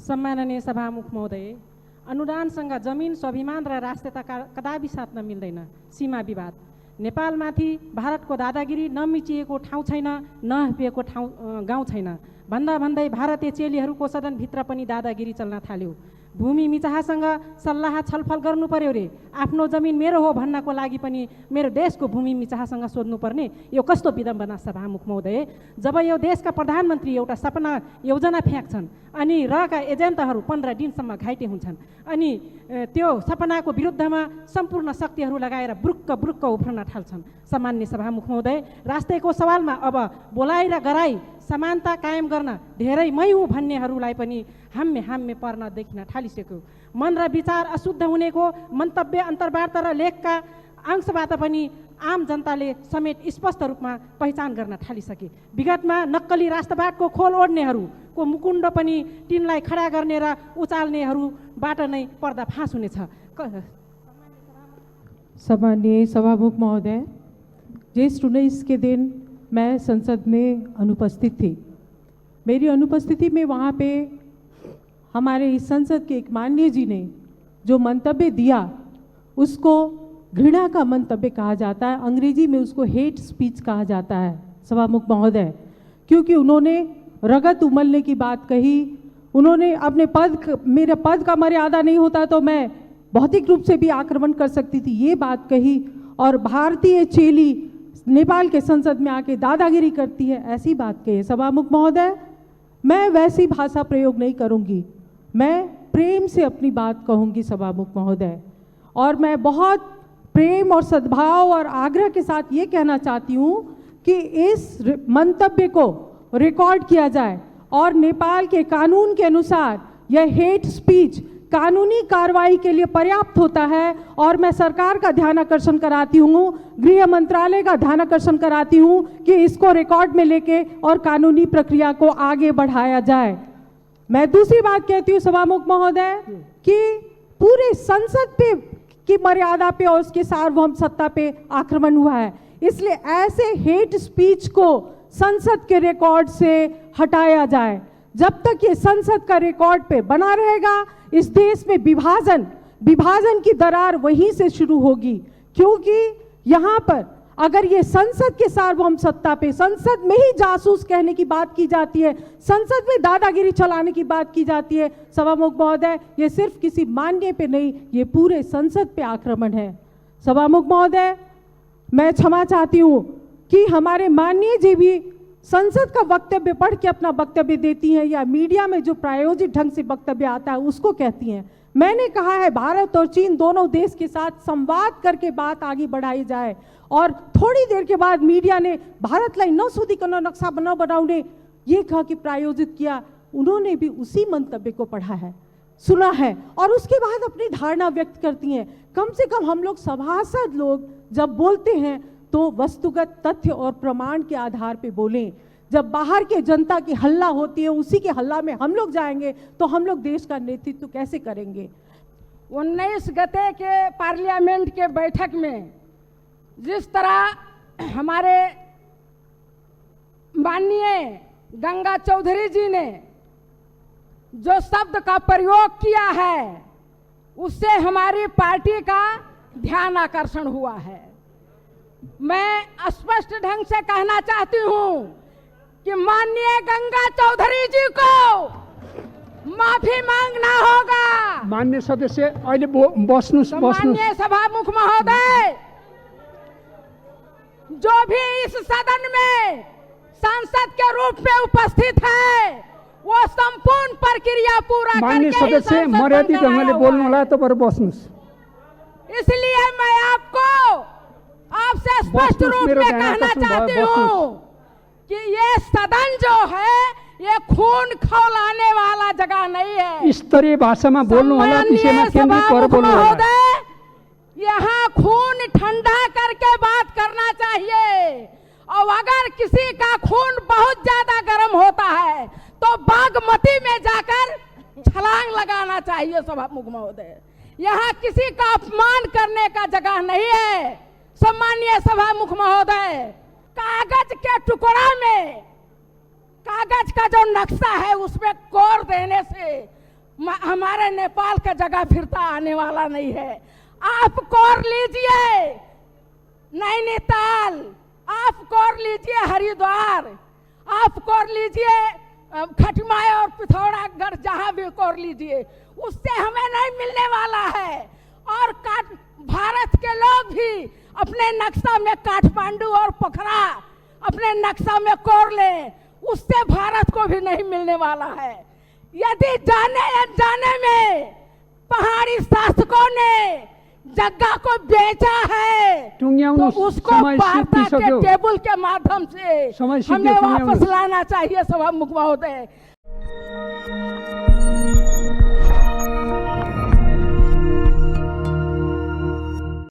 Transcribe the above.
सम्माननीय सभामुख महोदय, अनुदानसँग जमिन, स्वाभिमान र राष्ट्रियता कदापि साट्न मिल्दैन। सीमा विवाद नेपालमाथि भारतको दादागिरी नमिचिएको ठाउँ छैन, नहपिएको गाउँ छैन भन्दा भन्दै भारतीय चेलीहरूको सदनभित्र पनि दादागिरी चल्न थाल्यो। भूमि मिचाहासँग सल्लाह छलफल गर्नु पर्यो रे, आफ्नो जमिन मेरो हो भन्नको लागि पनि मेरो देशको भूमि मिचाहासँग सोध्नुपर्ने, यो कस्तो विडम्बना सभामुख महोदय। जब यो देशका प्रधानमन्त्री एउटा सपना योजना फ्याँक्छन् अनि रहका एजेन्टहरू 15 दिनसम्म घाइते हुन्छन् अनि त्यो सपनाको विरुद्धमा सम्पूर्ण शक्तिहरू लगाएर बुरुक्क बुरुक्क उफ्रन थाल्छन्। सामान्य सभामुख महोदय, राष्ट्रको सवालमा अब बोलाइ र गराई समानता कायम गर्न धेरै मै हुँ भन्नेहरूलाई पनि हाम्मे पर्न देखिन थालिसक्यो। मन र विचार अशुद्ध हुनेको मन्तव्य, अन्तर्वार्ता र लेखका अंशबाट पनि आम जनताले समेत स्पष्ट रूपमा पहिचान गर्न थालिसके। विगतमा नक्कली राष्ट्रवादको खोल ओढ्नेहरूको मुकुण्ड पनि तिनलाई खडा गर्ने र उचाल्नेहरूबाट नै पर्दाफास हुनेछ। सम्माननीय सभामुख महोदय, ज्येष्ठ 19 के दिन मैं संसद में अनुपस्थित थी। मेरी अनुपस्थिति में वहाँ पे हमारे इस संसद के एक माननीय जी ने जो मंतव्य दिया उसको घृणा का मंतव्य कहा जाता है, अंग्रेजी में उसको हेट स्पीच कहा जाता है सभामुख महोदय, क्योंकि उन्होंने रगत उमलने की बात कही। उन्होंने अपने मेरे पद का मर्यादा नहीं होता तो मैं भौतिक रूप से भी आक्रमण कर सकती थी, ये बात कही। और भारतीय चेली नेपाल के संसद में आके दादागिरी करती है, ऐसी बात कही। सभामुख महोदय, मैं वैसी भाषा प्रयोग नहीं करूंगी, मैं प्रेम से अपनी बात कहूंगी सभामुख महोदय। और मैं बहुत प्रेम और सद्भाव और आग्रह के साथ ये कहना चाहती हूँ कि इस मंतव्य को रिकॉर्ड किया जाए और नेपाल के कानून के अनुसार यह हेट स्पीच कानूनी कार्रवाई के लिए पर्याप्त होता है। और मैं सरकार का ध्यान आकर्षण कराती हूँ, गृह मंत्रालय का ध्यान आकर्षण कराती हूँ कि इसको रिकॉर्ड में लेके और कानूनी प्रक्रिया को आगे बढ़ाया जाए। मैं दूसरी बात कहती हूँ सभामुख महोदय कि पूरे संसद पे की मर्यादा पे और उसके सार्वभौम सत्ता पे आक्रमण हुआ है, इसलिए ऐसे हेट स्पीच को संसद के रिकॉर्ड से हटाया जाए। जब तक ये संसद का रिकॉर्ड पे बना रहेगा, इस देश में विभाजन की दरार वहीं से शुरू होगी। क्योंकि यहाँ पर अगर ये संसद के सार्वभौम सत्ता पे, संसद में ही जासूस कहने की बात की जाती है, संसद में दादागिरी चलाने की बात की जाती है, सभामुख महोदय, ये सिर्फ किसी माननीय पे नहीं, ये पूरे संसद पे आक्रमण है। सभामुख महोदय, मैं क्षमा चाहती हूँ कि हमारे माननीय जी भी संसद का वक्तव्य पढ़ के अपना वक्तव्य देती हैं या मीडिया में जो प्रायोजित ढंग से वक्तव्य आता है उसको कहती हैं। मैंने कहा है भारत और चीन दोनों देश के साथ संवाद करके बात आगे बढ़ाई जाए। और थोड़ी देर के बाद मीडिया ने भारतलाई नसोधिकन नक्शा बनाउने ये कहा कि प्रायोजित किया। उन्होंने भी उसी मंतव्य को पढ़ा है, सुना है और उसके बाद अपनी धारणा व्यक्त करती हैं। कम से कम हम लोग सभासद लोग जब बोलते हैं तो वस्तुगत तथ्य और प्रमाण के आधार पे बोलें। जब बाहर के जनता की हल्ला होती है, उसी के हल्ला में हम लोग जाएंगे तो हम लोग देश का नेतृत्व कैसे करेंगे। 19 गते के पार्लियामेंट के बैठक में जिस तरह हमारे माननीय गंगा चौधरी जी ने जो शब्द का प्रयोग किया है, उससे हमारी पार्टी का ध्यान आकर्षण हुआ है। मैं स्पष्ट ढंग से कहना चाहती हूं कि माननीय गंगा चौधरी जी को माफी मांगना होगा। माननीय सदस्य अहिले बस्नुस्। माननीय सभामुख महोदय, जो भी इस सदन में सांसद के रूप में उपस्थित है वो संपूर्ण प्रक्रिया पूरा माननीय करके सदस्य मर्यादित ढंगले बोल्नु होला, तपाईहरु बस्नुस्। इसलिए मैं आपसे स्पष्ट रूप में कहना चाहती हूँ कि ये सदन जो है ये खून खौलाने वाला जगह नहीं है। स्तरीय भाषामा बोल्नु होला, विषयमा केन्द्रित गरेर बोल्नु होला। यहाँ खून ठंडा करके बात करना चाहिए। और अगर किसी का खून बहुत ज्यादा गर्म होता है तो बागमती में जाकर छलांग लगाना चाहिए सभामुख महोदय। यहाँ किसी का अपमान करने का जगह नहीं है। सम्मानीय सभामुख महोदय, कागज के टुकड़ा में कागज का जो नक्शा है उसमें कोर देने से हमारे नेपाल का जगह फिरता आने वाला नहीं है। आप कर लीजिए नैनीताल, आप कर लीजिए हरिद्वार, आप कर लीजिए खटमाय और पिथौरागढ़, जहाँ भी कर लीजिए, उससे हमें नहीं मिलने वाला है। और भारत के लोग भी अपने नक्शा में काठमांडू और पोखरा अपने नक्शा में कोर लें, उससे भारत को भी नहीं मिलने वाला है। यदि जाने अनजाने में पहाड़ी शासकों ने जगह को बेचा है तो उसको वार्ता के टेबल के माध्यम से हमें वापस लाना चाहिए। सभामुख महोदय,